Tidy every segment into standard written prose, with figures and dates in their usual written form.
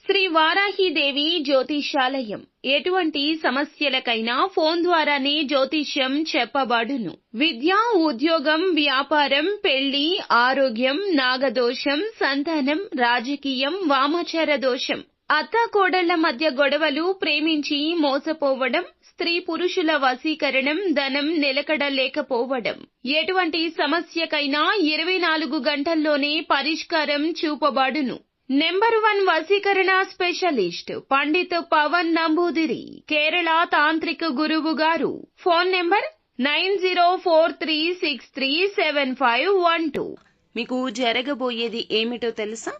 శ్రీ వారాహిదేవి జ్యోతిష్యాలయం ఎటువంటి సమస్యలకైనా ఫోన్ ద్వారానే జ్యోతిష్యం చెప్పబడును. విద్య, ఉద్యోగం, వ్యాపారం, పెళ్లి, ఆరోగ్యం, నాగదోషం, సంతానం, రాజకీయం, వామాచార దోషం, అత్తాకోడళ్ల మధ్య గొడవలు, ప్రేమించి మోసపోవడం, స్త్రీ పురుషుల వశీకరణం, ధనం నిలకడ లేకపోవడం, ఎటువంటి సమస్యకైనా 24 గంటల్లోనే పరిష్కారం చూపబడును. నెంబర్ 1 వశీకరణ స్పెషలిస్ట్ పండిత్ పవన్ నంబూదిరి, కేరళ తాంత్రిక గురువు గారు. Phone number 9043637512. మీకు జరగబోయేది ఏమిటో తెలుసా?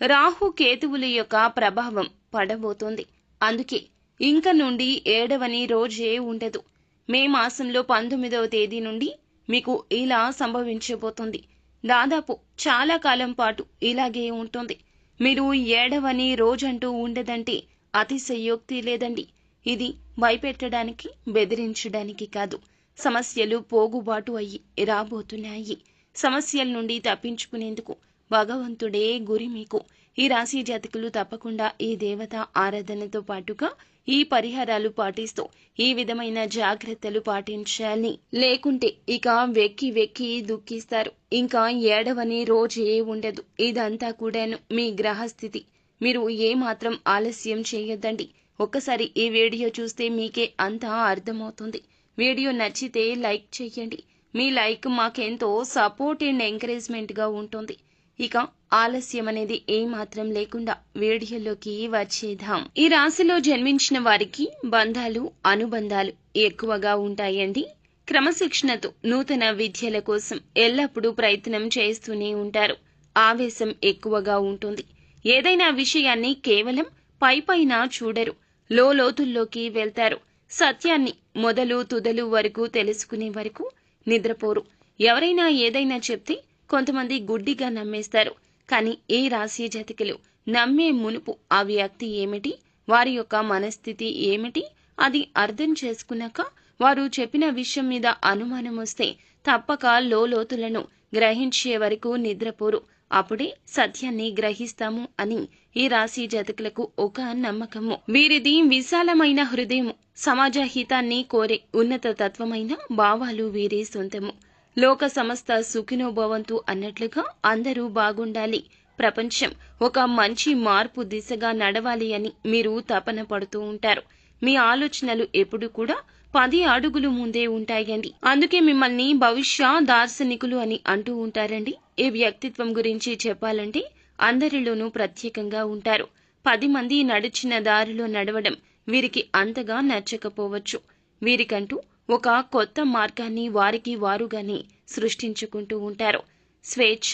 రాహు కేతువుల యొక్క ప్రభావం పడబోతోంది. అందుకే ఇంక నుండి 7వ రోజే ఉండదు. మే మాసంలో 19వ తేదీ నుండి మీకు ఇలా సంభవించబోతుంది. దాదాపు చాలా కాలం పాటు ఇలాగే ఉంటుంది. మీరు 7వ రోజంటూ ఉండదంటే అతిశయోక్తి లేదండి. ఇది భయపెట్టడానికి, బెదిరించడానికి కాదు. సమస్యలు పోగుబాటు అయ్యి రాబోతున్నాయి. సమస్యల నుండి తప్పించుకునేందుకు భగవంతుడే గురి మీకు. ఈ రాశి జాతకులు తప్పకుండా ఈ దేవత ఆరాధనతో పాటుగా ఈ పరిహారాలు పాటిస్తూ ఈ విధమైన జాగ్రత్తలు పాటించాలి. లేకుంటే ఇక వెక్కి వెక్కి దుఃఖిస్తారు. ఇంకా 7వ రోజే ఉండదు. ఇదంతా కూడాను మీ గ్రహస్థితి. మీరు ఏమాత్రం ఆలస్యం చేయొద్దండి. ఒక్కసారి ఈ వీడియో చూస్తే మీకే అంతా అర్థమవుతుంది. వీడియో నచ్చితే లైక్ చేయండి. మీ లైక్ మాకెంతో సపోర్ట్ అండ్ ఎంకరేజ్మెంట్ గా ఉంటుంది. ఇక ఆలస్యం అనేది ఏమాత్రం లేకుండా వీడియోలోకి వచ్చేద్దాం. ఈ రాశిలో జన్మించిన వారికి బంధాలు, అనుబంధాలు ఎక్కువగా ఉంటాయండి. క్రమశిక్షణతో నూతన విద్యల కోసం ఎల్లప్పుడూ ప్రయత్నం చేస్తూనే ఉంటారు. ఆవేశం ఎక్కువగా ఉంటుంది. ఏదైనా విషయాన్ని కేవలం పైపైన చూడరు, లోతుల్లోకి వెళ్తారు. సత్యాన్ని మొదలు తుదలు వరకు తెలుసుకునే వరకు నిద్రపోరు. ఎవరైనా ఏదైనా చెప్తే కొంతమంది గుడ్డిగా నమ్మేస్తారు. కానీ ఈ రాశి జాతకులు నమ్మే మునుపు ఆ వ్యక్తి ఏమిటి, వారి యొక్క మనస్థితి ఏమిటి, అది అర్థం చేసుకున్నాక వారు చెప్పిన విషయం మీద అనుమానం వస్తే తప్పక లోతులను గ్రహించే వరకు నిద్రపోరు. అప్పుడే సత్యాన్ని గ్రహిస్తాము అని ఈ రాశి జాతకులకు ఒక నమ్మకము. వీరిది విశాలమైన హృదయము, సమాజ హితాన్ని కోరే ఉన్నత తత్వమైన భావాలు వీరి సొంతము. లోక సమస్త సుఖినోభవంతు అన్నట్లుగా అందరూ బాగుండాలి, ప్రపంచం ఒక మంచి మార్పు దిశగా నడవాలి అని మీరు తపన పడుతూ ఉంటారు. మీ ఆలోచనలు ఎప్పుడు కూడా 10 అడుగులు ముందే ఉంటాయండి. అందుకే మిమ్మల్ని భవిష్య దార్శనికులు అని అంటూ ఉంటారండి. ఈ వ్యక్తిత్వం గురించి చెప్పాలంటే అందరిలోనూ ప్రత్యేకంగా ఉంటారు. 10 మంది నడిచిన దారిలో నడవడం వీరికి అంతగా నచ్చకపోవచ్చు. వీరికంటూ ఒక కొత్త మార్గాన్ని వారికి వారుగానే సృష్టించుకుంటూ ఉంటారు. స్వేచ్ఛ,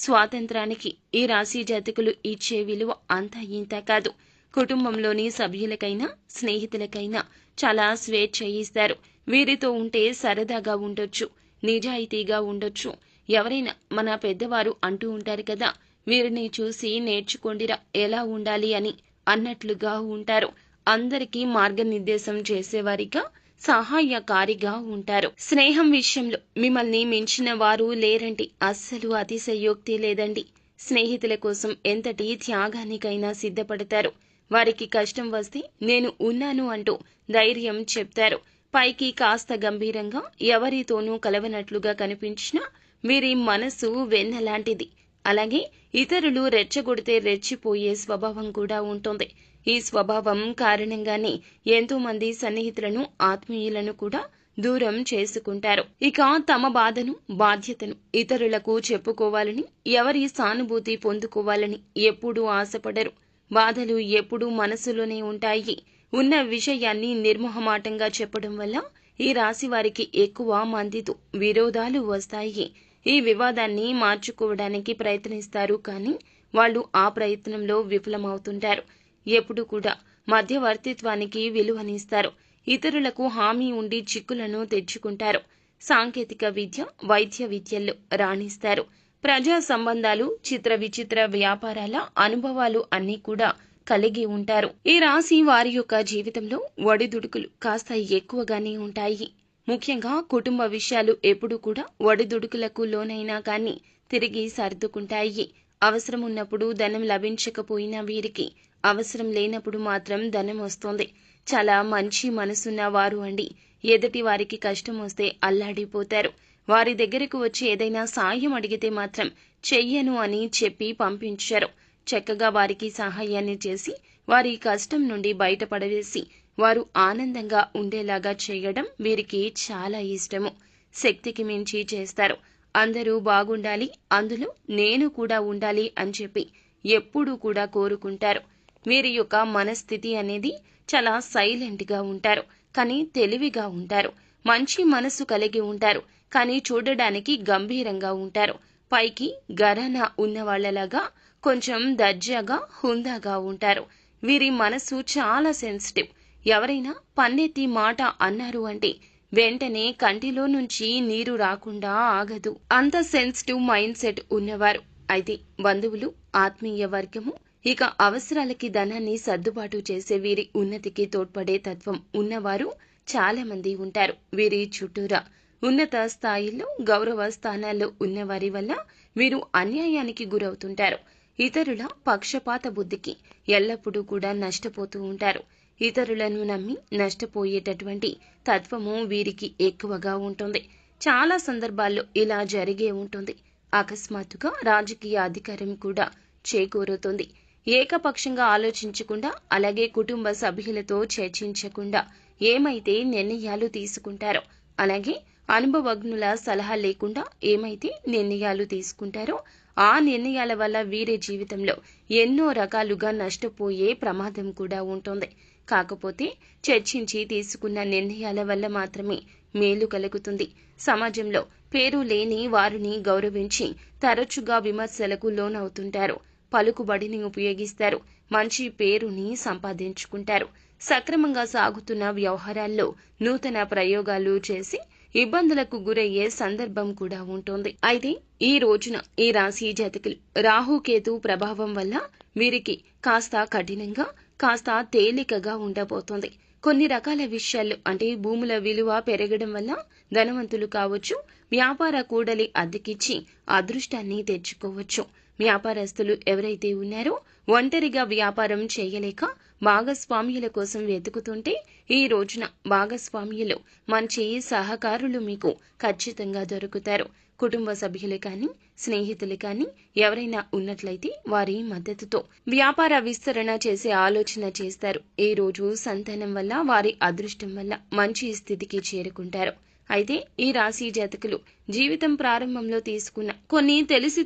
స్వాతంత్రానికి ఈ రాశి జాతకులు ఇచ్చే విలువ అంతా ఇంత కాదు. కుటుంబంలోని సభ్యులకైనా, స్నేహితులకైనా చాలా స్వేచ్ఛ ఇస్తారు. వీరితో ఉంటే సరదాగా ఉండొచ్చు, నిజాయితీగా ఉండొచ్చు. ఎవరైనా మన పెద్దవారు అంటూ ఉంటారు కదా, వీరిని చూసి నేర్చుకోండిరా ఎలా ఉండాలి అని అన్నట్లుగా ఉంటారు. అందరికీ మార్గనిర్దేశం చేసేవారిగా, సహాయకారిగా ఉంటారు. స్నేహం విషయంలో మిమ్మల్ని మించిన వారు లేరండి. అస్సలు అతిశయోక్తి లేదండి. స్నేహితుల కోసం ఎంతటి త్యాగానికైనా సిద్ధపడతారు. వారికి కష్టం వస్తే నేను ఉన్నాను అంటూ ధైర్యం చెప్తారు. పైకి కాస్త గంభీరంగా, ఎవరితోనూ కలవనట్లుగా కనిపించినా వీరి మనసు వెన్నలాంటిది. అలాగే ఇతరులు రెచ్చగొడితే రెచ్చిపోయే స్వభావం కూడా ఉంటుంది. ఈ స్వభావం కారణంగానే ఎంతో మంది సన్నిహితులను, ఆత్మీయులను కూడా దూరం చేసుకుంటారు. ఇక తమ బాధను, బాధ్యతను ఇతరులకు చెప్పుకోవాలని, ఎవరి సానుభూతి పొందుకోవాలని ఎప్పుడూ ఆశపడరు. బాధలు ఎప్పుడూ మనసులోనే ఉంటాయి. ఉన్న విషయాన్ని నిర్మోహమాటంగా చెప్పడం వల్ల ఈ రాశి వారికి ఎక్కువ మందితో విరోధాలు వస్తాయి. ఈ వివాదాన్ని మార్చుకోవడానికి ప్రయత్నిస్తారు, కానీ వాళ్ళు ఆ ప్రయత్నంలో విఫలమవుతుంటారు. ఎప్పుడు కూడా మధ్యవర్తిత్వానికి విలువనిస్తారు. ఇతరులకు హామీ ఉండి చిక్కులను తెచ్చుకుంటారు. సాంకేతిక విద్య, వైద్య విద్యల్లో రాణిస్తారు. ప్రజా సంబంధాలు, చిత్ర విచిత్ర వ్యాపారాల అనుభవాలు అన్నీ కూడా కలిగి ఉంటారు. ఈ రాశి వారి యొక్క జీవితంలో ఒడిదుడుకులు కాస్త ఎక్కువగానే ఉంటాయి. ముఖ్యంగా కుటుంబ విషయాలు ఎప్పుడు కూడా ఒడిదుడుకులకు లోనైనా కానీ తిరిగి సర్దుకుంటాయి. అవసరం ఉన్నప్పుడు ధనం లభించకపోయినా వీరికి అవసరం లేనప్పుడు మాత్రం ధనం వస్తుంది. చాలా మంచి మనసున్న వారు అండి. ఎదుటి వారికి కష్టం వస్తే అల్లాడిపోతారు. వారి దగ్గరకు వచ్చి ఏదైనా సాయం అడిగితే మాత్రం చెయ్యను అని చెప్పి పంపించారు. చక్కగా వారికి సహాయాన్ని చేసి వారి కష్టం నుండి బయటపడవేసి వారు ఆనందంగా ఉండేలాగా చేయడం వీరికి చాలా ఇష్టము. శక్తికి మించి చేస్తారు. అందరూ బాగుండాలి, అందులో నేను కూడా ఉండాలి అని చెప్పి ఎప్పుడూ కూడా కోరుకుంటారు. వీరి యొక్క మనస్థితి అనేది చాలా సైలెంట్గా ఉంటారు, కానీ తెలివిగా ఉంటారు. మంచి మనసు కలిగి ఉంటారు, కానీ చూడడానికి గంభీరంగా ఉంటారు. పైకి గరాన ఉన్నవాళ్లలాగా కొంచెం దర్జాగా హుందాగా ఉంటారు. వీరి మనసు చాలా సెన్సిటివ్. ఎవరైనా పన్నెత్తి మాట అన్నారు అంటే వెంటనే కంటిలో నుంచి నీరు రాకుండా ఆగదు. అంత సెన్సిటివ్ మైండ్ సెట్ ఉన్నవారు. అయితే బంధువులు, ఆత్మీయ వర్గము, ఇక అవసరాలకి ధనాన్ని సర్దుబాటు చేసే వీరి ఉన్నతికి తోడ్పడే తత్వం ఉన్నవారు చాలా మంది ఉంటారు. వీరి చుట్టూరా ఉన్నత స్థాయిల్లో గౌరవ స్థానాల్లో ఉన్నవారి వల్ల వీరు అన్యాయానికి గురవుతుంటారు. ఇతరుల పక్షపాత బుద్ధికి ఎల్లప్పుడూ కూడా నష్టపోతూ ఉంటారు. ఇతరులను నమ్మి నష్టపోయేటటువంటి తత్వము వీరికి ఎక్కువగా ఉంటుంది. చాలా సందర్భాల్లో ఇలా జరిగే ఉంటుంది. అకస్మాత్తుగా రాజకీయ అధికారం కూడా చేకూరుతుంది. ఏకపక్షంగా ఆలోచించకుండా, అలాగే కుటుంబ సభ్యులతో చర్చించకుండా ఏమైతే నిర్ణయాలు తీసుకుంటారో, అలాగే అనుభవజ్ఞుల సలహా లేకుండా ఏమైతే నిర్ణయాలు తీసుకుంటారో ఆ నిర్ణయాల వల్ల వీరి జీవితంలో ఎన్నో రకాలుగా నష్టపోయే ప్రమాదం కూడా ఉంటుంది. కాకపోతే చర్చించి తీసుకున్న నిర్ణయాల వల్ల మాత్రమే మేలు కలుగుతుంది. సమాజంలో పేరు లేని వారిని గౌరవించి తరచుగా విమర్శలకు లోనవుతుంటారు. పలుకుబడిని ఉపయోగిస్తారు. మంచి పేరుని సంపాదించుకుంటారు. సక్రమంగా సాగుతున్న వ్యవహారాల్లో నూతన ప్రయోగాలు చేసి ఇబ్బందులకు గురయ్యే సందర్భం కూడా ఉంటుంది. అయితే ఈ రోజున ఈ రాశి జాతకులు రాహుకేతు ప్రభావం వల్ల వీరికి కాస్త కఠినంగా, కాస్త తేలికగా ఉండబోతోంది. కొన్ని రకాల విషయాల్లో అంటే భూముల విలువ పెరగడం వల్ల ధనవంతులు కావచ్చు, వ్యాపార కూడలి అద్దెకిచ్చి అదృష్టాన్ని తెచ్చుకోవచ్చు. వ్యాపారస్తులు ఎవరైతే ఉన్నారో ఒంటరిగా వ్యాపారం చేయలేక భాగస్వామ్యుల కోసం వెతుకుతుంటే ఈ రోజున భాగస్వామ్యులు మంచి సహకారులు మీకు ఖచ్చితంగా దొరుకుతారు. కుటుంబ సభ్యులు కానీ, స్నేహితులు కానీ ఎవరైనా ఉన్నట్లయితే వారి మద్దతుతో వ్యాపార విస్తరణ చేసే ఆలోచన చేస్తారు. ఈ రోజు సంతానం వల్ల, వారి అదృష్టం వల్ల మంచి స్థితికి చేరుకుంటారు. అయితే ఈ రాశి జాతకులు జీవితం ప్రారంభంలో తీసుకున్న కొన్ని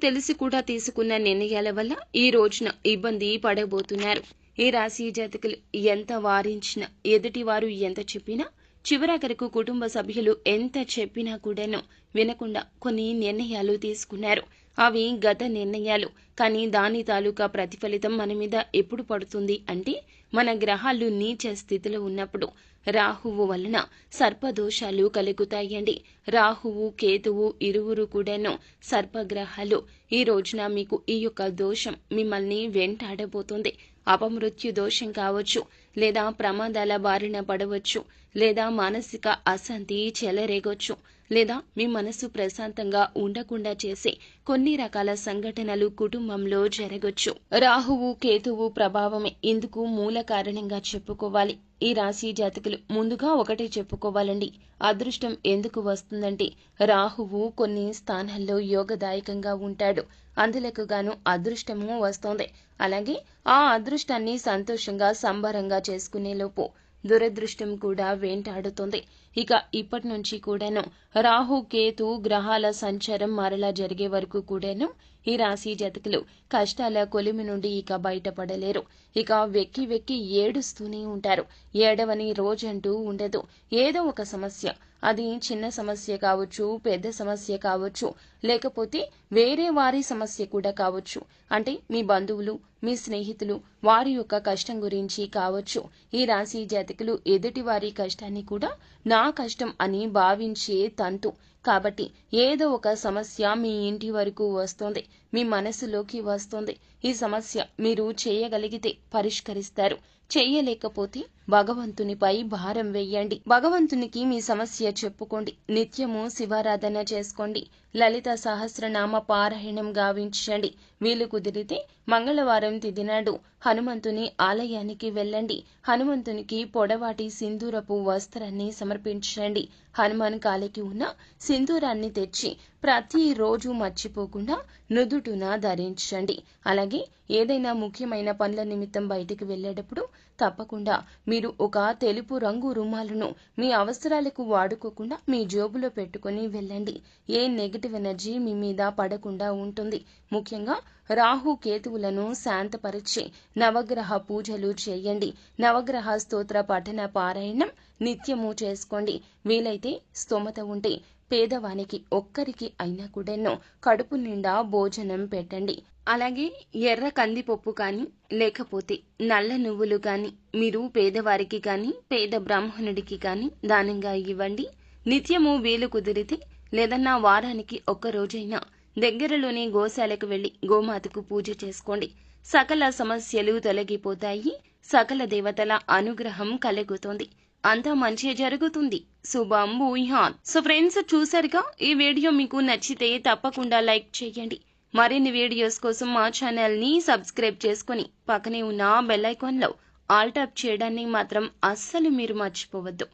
తెలిసి కూడా తీసుకున్న నిర్ణయాల వల్ల ఈ రోజున ఇబ్బంది పడబోతున్నారు. ఈ రాశి జాతకులు ఎంత వారించినా, ఎదుటివారు ఎంత చెప్పినా, చివరాఖరకు కుటుంబ సభ్యులు ఎంత చెప్పినా కూడాను వినకుండా కొన్ని నిర్ణయాలు తీసుకున్నారు. అవి గత నిర్ణయాలు, కానీ దాని తాలూకా ప్రతిఫలితం మన మీద ఎప్పుడు పడుతుంది అంటే మన గ్రహాలు నీచ స్థితిలో ఉన్నప్పుడు. రాహువు వలన సర్పదోషాలు కలుగుతాయండి. రాహువు, కేతువు ఇరువురు కూడాను సర్పగ్రహాలు. ఈ రోజున మీకు ఈ యొక్క దోషం మిమ్మల్ని వెంటాడబోతుంది. అపమృత్యు దోషం కావచ్చు, లేదా ప్రమాదాల బారిన పడవచ్చు, లేదా మానసిక అశాంతి చెలరేగొచ్చు, లేదా మీ మనసు ప్రశాంతంగా ఉండకుండా చేసే కొన్ని రకాల సంఘటనలు కుటుంబంలో జరగొచ్చు. రాహువు, కేతువు ప్రభావమే ఇందుకు మూల కారణంగా చెప్పుకోవాలి. ఈ రాశి జాతకులు ముందుగా ఒకటే చెప్పుకోవాలండి. అదృష్టం ఎందుకు వస్తుందంటే రాహువు కొన్ని స్థానాల్లో యోగదాయకంగా ఉంటాడు. అందులకు గాను అదృష్టము వస్తోంది. అలాగే ఆ అదృష్టాన్ని సంతోషంగా సంబరంగా చేసుకునేలోపు దురదృష్టం కూడా వెంటాడుతుంది. ఇక ఇప్పటి నుంచి కూడాను రాహు, కేతు గ్రహాల సంచారం మరలా జరిగే వరకు కూడాను ఈ రాశి జాతకులు కష్టాల కొలిమి నుండి ఇక బయటపడలేరు. ఇక వెక్కి వెక్కి ఏడుస్తూనే ఉంటారు. ఏడవని రోజంటూ ఉండదు. ఏదో ఒక సమస్య, అది చిన్న సమస్య కావచ్చు, పెద్ద సమస్య కావచ్చు, లేకపోతే వేరే వారి సమస్య కూడా కావచ్చు. అంటే మీ బంధువులు, మీ స్నేహితులు వారి యొక్క కష్టం గురించి కావచ్చు. ఈ రాశి జాతకులు ఎదుటి వారి కష్టాన్ని కూడా నా కష్టం అని భావించే తంతు. కాబట్టి ఏదో ఒక సమస్య మీ ఇంటి వరకు వస్తుంది, మీ మనసులోకి వస్తుంది. ఈ సమస్య మీరు చేయగలిగితే పరిష్కరిస్తారు. చెయ్యలేకపోతే భగవంతునిపై భారం వెయ్యండి. భగవంతునికి మీ సమస్య చెప్పుకోండి. నిత్యము శివారాధన చేసుకోండి. లలిత సహస్రనామ పారాయణం గావించండి. వీలు కుదిరితే మంగళవారం తిథి నాడు హనుమంతుని ఆలయానికి వెళ్ళండి. హనుమంతునికి పొడవాటి సింధూరపు వస్త్రాన్ని సమర్పించండి. హనుమాన్ కాలికి ఉన్న సింధూరాన్ని తెచ్చి ప్రతిరోజు మర్చిపోకుండా నుదుటున ధరించండి. అలాగే ఏదైనా ముఖ్యమైన పనుల నిమిత్తం బయటికి వెళ్ళేటప్పుడు తప్పకుండా మీరు ఒక తెలుపు రంగు రుమాలును మీ అవసరాలకు వాడుకోకుండా మీ జేబులో పెట్టుకుని వెళ్ళండి. ఏ నెగటివ్ ఎనర్జీ మీ మీద పడకుండా ఉంటుంది. ముఖ్యంగా రాహు కేతువులను శాంతపరిచి నవగ్రహ పూజలు చేయండి. నవగ్రహ స్తోత్ర పఠన పారాయణం నిత్యము చేసుకోండి. వీలైతే స్తోమత ఉంటే పేదవానికి ఒక్కరికి అయినా కూడాను కడుపు నిండా భోజనం పెట్టండి. అలాగే ఎర్ర కందిపప్పు కానీ లేకపోతే నల్ల నువ్వులు కానీ మీరు పేదవారికి కానీ పేద బ్రాహ్మణుడికి కానీ దానంగా ఇవ్వండి. నిత్యము వీలు కుదిరితే లేదన్నా వారానికి ఒక్క రోజైనా దగ్గరలోని గోశాలకు వెళ్లి గోమాతకు పూజ చేసుకోండి. సకల సమస్యలు తొలగిపోతాయి. సకల దేవతల అనుగ్రహం కలుగుతుంది. అంతా మంచి జరుగుతుంది. శుభం భూయాత్. సో ఫ్రెండ్స్, చూసారుగా, ఈ వీడియో మీకు నచ్చితే తప్పకుండా లైక్ చేయండి. మరిన్ని వీడియోస్ కోసం మా ఛానల్ ని సబ్స్క్రైబ్ చేసుకుని పక్కనే ఉన్న బెల్ ఐకాన్ లో ఆల్ టాప్ చేయడాన్ని మాత్రం అస్సలు మీరు మర్చిపోవద్దు.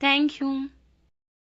Thank you.